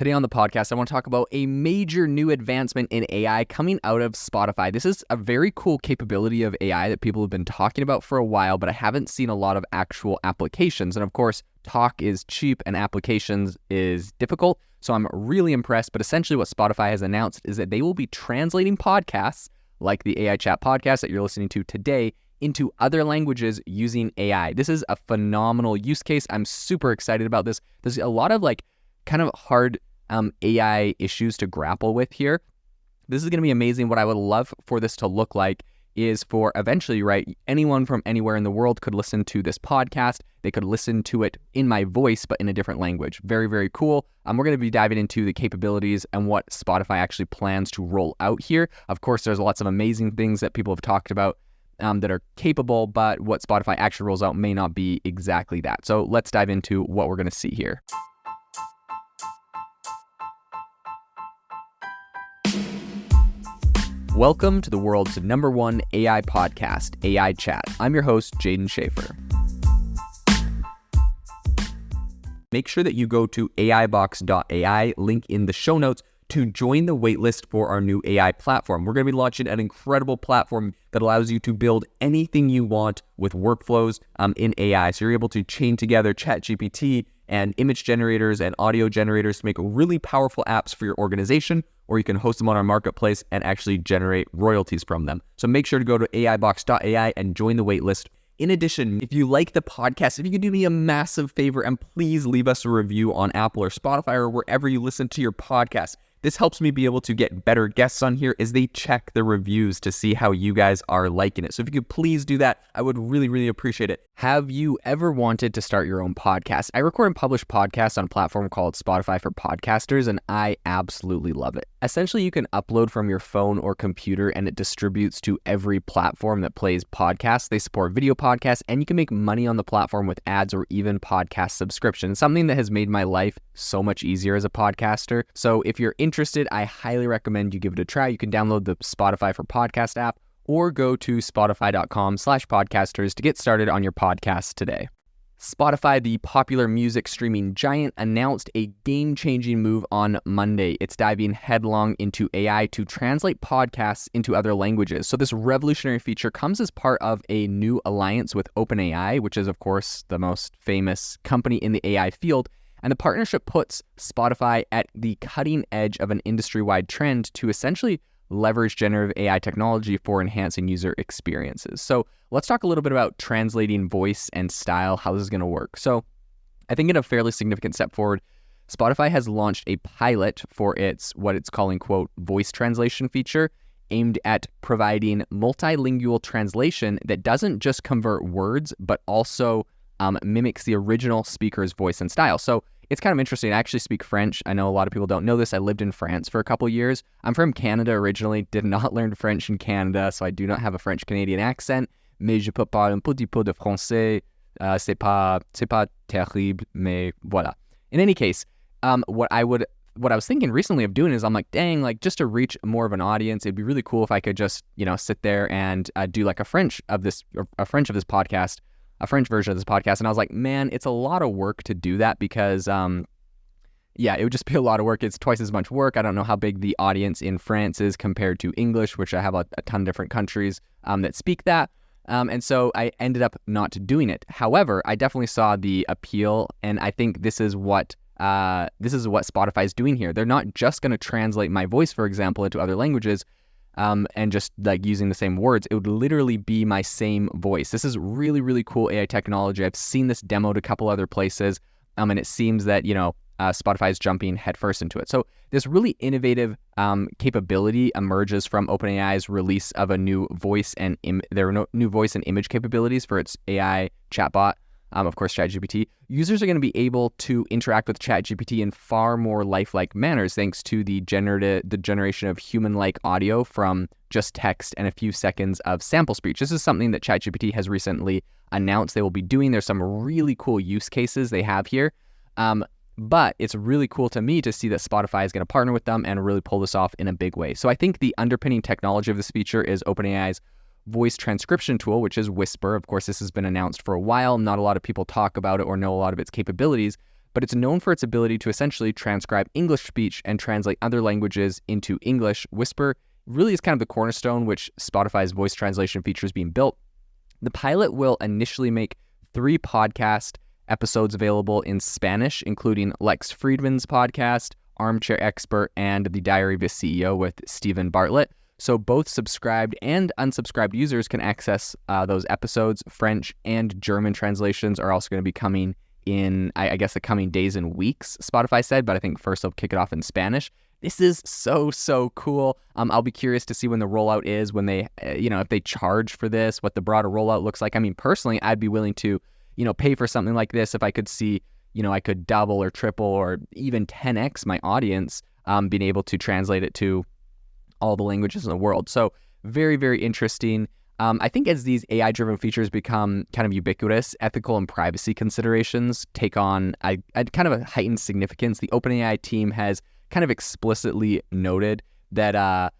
Today on the podcast, I want to talk about a major new advancement in AI coming out of Spotify. This is a very cool capability of AI that people have been talking about for a while, but I haven't seen a lot of actual applications. And of course, talk is cheap and applications is difficult. So I'm really impressed. But essentially what Spotify has announced is that they will be translating podcasts like the AI Chat podcast that you're listening to today into other languages using AI. This is a phenomenal use case. I'm super excited about this. There's a lot of kind of hard AI issues to grapple with here. This is going to be amazing. What I would love for this to look like is for eventually, right, anyone from anywhere in the world could listen to this podcast. They could listen to it in my voice, but in a different language. Very, very cool. We're going to be diving into the capabilities and what Spotify actually plans to roll out here. Of course, there's lots of amazing things that people have talked about that are capable, but what Spotify actually rolls out may not be exactly that. So let's dive into what we're going to see here. Welcome to the world's #1 AI podcast, AI Chat. I'm your host, Jaden Schaefer. Make sure that you go to aibox.ai, link in the show notes, to join the waitlist for our new AI platform. We're going to be launching an incredible platform that allows you to build anything you want with workflows in AI. So you're able to chain together ChatGPT and image generators and audio generators to make really powerful apps for your organization, or you can host them on our marketplace and actually generate royalties from them. So make sure to go to aibox.ai and join the waitlist. In addition, if you like the podcast, if you could do me a massive favor and please leave us a review on Apple or Spotify or wherever you listen to your podcast. This helps me be able to get better guests on here as they check the reviews to see how you guys are liking it. So if you could please do that, I would really, really appreciate it. Have you ever wanted to start your own podcast? I record and publish podcasts on a platform called Spotify for Podcasters, and I absolutely love it. Essentially, you can upload from your phone or computer, and it distributes to every platform that plays podcasts. They support video podcasts, and you can make money on the platform with ads or even podcast subscriptions, something that has made my life so much easier as a podcaster. So if you're interested, I highly recommend you give it a try. You can download the Spotify for Podcast app or go to spotify.com/podcasters to get started on your podcast today. Spotify, the popular music streaming giant, announced a game-changing move on Monday. It's diving headlong into AI to translate podcasts into other languages. So this revolutionary feature comes as part of a new alliance with OpenAI, which is, of course, the most famous company in the AI field. And the partnership puts Spotify at the cutting edge of an industry-wide trend to essentially leverage generative AI technology for enhancing user experiences. So let's talk a little bit about translating voice and style, how this is going to work. So I think in a fairly significant step forward, Spotify has launched a pilot for what it's calling, quote, voice translation feature aimed at providing multilingual translation that doesn't just convert words, but also mimics the original speaker's voice and style. So it's kind of interesting. I actually speak French. I know a lot of people don't know this. I lived in France for a couple years. I'm from Canada originally, did not learn French in Canada, so I do not have a French-Canadian accent. Mais je peux parler un petit peu de français. C'est pas terrible, mais voilà. In any case, what I was thinking recently of doing is I'm like, dang, just to reach more of an audience, it'd be really cool if I could just, sit there and do a French version of this podcast. And I was like, man, it's a lot of work to do that because, it would just be a lot of work. It's twice as much work. I don't know how big the audience in France is compared to English, which I have a ton of different countries that speak that. And so I ended up not doing it. However, I definitely saw the appeal, and I think this is what Spotify is doing here. They're not just going to translate my voice, for example, into other languages, and just using the same words. It would literally be my same voice. This is really, really cool AI technology. I've seen this demoed a couple other places, and it seems that, Spotify is jumping headfirst into it. So this really innovative capability emerges from OpenAI's release of a new voice and new voice and image capabilities for its AI chatbot. Of course, ChatGPT. Users are going to be able to interact with ChatGPT in far more lifelike manners thanks to the generation of human-like audio from just text and a few seconds of sample speech. This is something that ChatGPT has recently announced they will be doing. There's some really cool use cases they have here. But it's really cool to me to see that Spotify is going to partner with them and really pull this off in a big way. So I think the underpinning technology of this feature is OpenAI's voice transcription tool, which is Whisper. Of course, this has been announced for a while. Not a lot of people talk about it or know a lot of its capabilities. but it's known for its ability to essentially transcribe English speech and translate other languages into English. Whisper really is kind of the cornerstone which Spotify's voice translation feature is being built. The pilot will initially make 3 podcast episodes available in Spanish, including Lex Friedman's podcast, Armchair Expert, and The Diary of a CEO with Stephen Bartlett. So both subscribed and unsubscribed users can access those episodes. French and German translations are also going to be coming in, I guess, the coming days and weeks, Spotify said, but I think first they'll kick it off in Spanish. This is so cool. I'll be curious to see when the rollout is, when they, if they charge for this, what the broader rollout looks like. I mean, personally, I'd be willing to, pay for something like this if I could see, I could double or triple or even 10x my audience being able to translate it to all the languages in the world. So very, very interesting. I think as these AI-driven features become kind of ubiquitous, ethical and privacy considerations take on a kind of a heightened significance. The OpenAI team has kind of explicitly noted that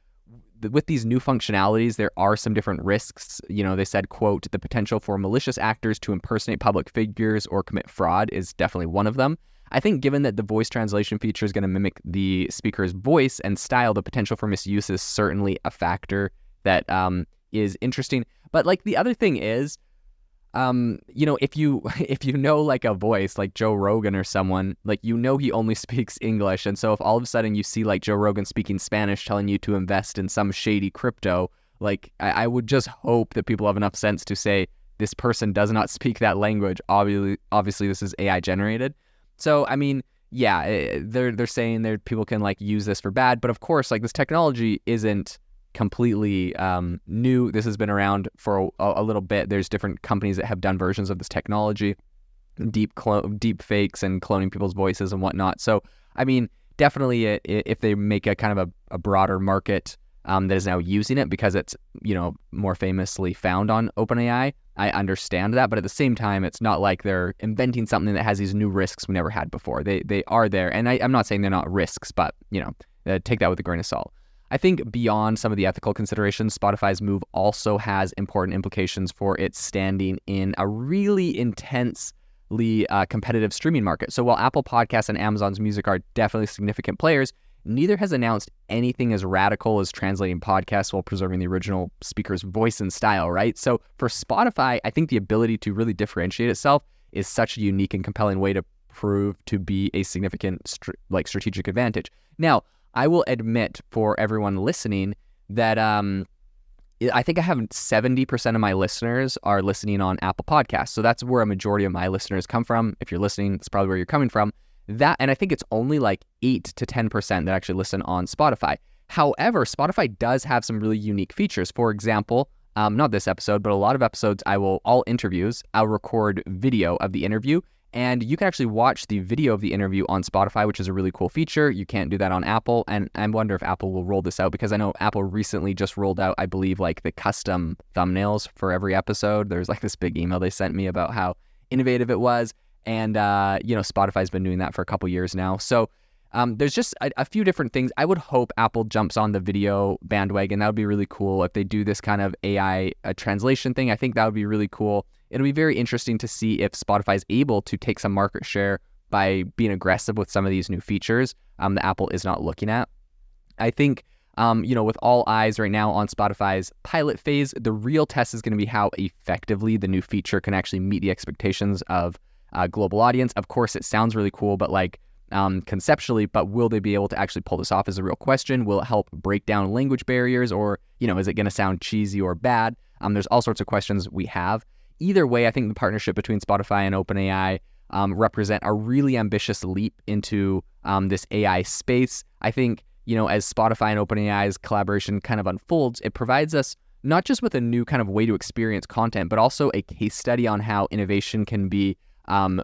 with these new functionalities, there are some different risks. They said, quote, the potential for malicious actors to impersonate public figures or commit fraud is definitely one of them. I think given that the voice translation feature is going to mimic the speaker's voice and style, the potential for misuse is certainly a factor that is interesting. But like the other thing is, if you know like a voice like Joe Rogan or someone, like he only speaks English, and so if all of a sudden you see like Joe Rogan speaking Spanish telling you to invest in some shady crypto, like I would just hope that people have enough sense to say this person does not speak that language. Obviously this is AI generated. So I mean, yeah, they're saying that people can like use this for bad, but of course like this technology isn't completely new. This has been around for a little bit. There's different companies that have done versions of this technology, deep fakes and cloning people's voices and whatnot. So I mean, definitely if they make a kind of a broader market that is now using it because it's more famously found on OpenAI, I understand that, but at the same time, it's not like they're inventing something that has these new risks we never had before. They are there, and I'm not saying they're not risks, but take that with a grain of salt. I think beyond some of the ethical considerations, Spotify's move also has important implications for its standing in a really intensely competitive streaming market. So while Apple Podcasts and Amazon's Music are definitely significant players, neither has announced anything as radical as translating podcasts while preserving the original speaker's voice and style, right? So for Spotify, I think the ability to really differentiate itself is such a unique and compelling way to prove to be a significant strategic advantage. Now, I will admit for everyone listening that I think I have 70% of my listeners are listening on Apple Podcasts. So that's where a majority of my listeners come from. If you're listening, that's probably where you're coming from. And I think it's only like 8 to 10% that actually listen on Spotify. However, Spotify does have some really unique features. For example, not this episode, but a lot of episodes, all interviews, I'll record video of the interview, and you can actually watch the video of the interview on Spotify, which is a really cool feature. You can't do that on Apple, and I wonder if Apple will roll this out, because I know Apple recently just rolled out, I believe, like the custom thumbnails for every episode. There's like this big email they sent me about how innovative it was. And, Spotify's been doing that for a couple years now. So there's just a few different things. I would hope Apple jumps on the video bandwagon. That would be really cool. If they do this kind of AI translation thing, I think that would be really cool. It'll be very interesting to see if Spotify is able to take some market share by being aggressive with some of these new features that Apple is not looking at. I think, with all eyes right now on Spotify's pilot phase, the real test is going to be how effectively the new feature can actually meet the expectations of global audience. Of course, it sounds really cool, but conceptually, but will they be able to actually pull this off is a real question. Will it help break down language barriers, or, is it going to sound cheesy or bad? There's all sorts of questions we have. Either way, I think the partnership between Spotify and OpenAI represent a really ambitious leap into this AI space. I think, as Spotify and OpenAI's collaboration kind of unfolds, it provides us not just with a new kind of way to experience content, but also a case study on how innovation can be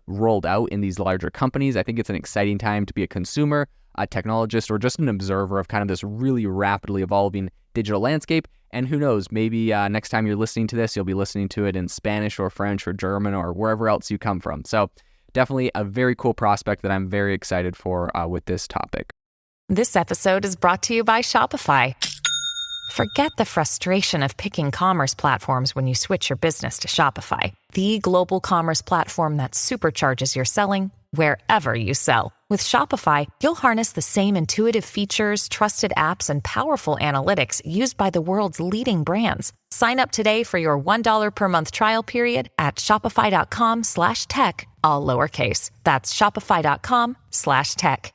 rolled out in these larger companies. I think it's an exciting time to be a consumer, a technologist, or just an observer of kind of this really rapidly evolving digital landscape. And who knows, maybe next time you're listening to this, you'll be listening to it in Spanish or French or German or wherever else you come from. So definitely a very cool prospect that I'm very excited for with this topic. This episode is brought to you by Shopify. Forget the frustration of picking commerce platforms when you switch your business to Shopify, the global commerce platform that supercharges your selling wherever you sell. With Shopify, you'll harness the same intuitive features, trusted apps, and powerful analytics used by the world's leading brands. Sign up today for your $1 per month trial period at shopify.com/tech, all lowercase. That's shopify.com/tech.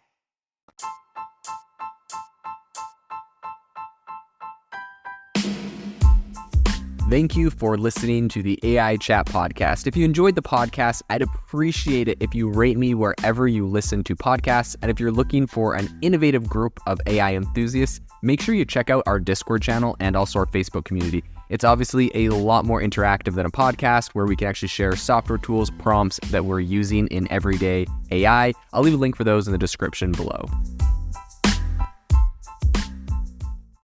Thank you for listening to the AI Chat Podcast. If you enjoyed the podcast, I'd appreciate it if you rate me wherever you listen to podcasts. And if you're looking for an innovative group of AI enthusiasts, make sure you check out our Discord channel and also our Facebook community. It's obviously a lot more interactive than a podcast where we can actually share software tools, prompts that we're using in everyday AI. I'll leave a link for those in the description below.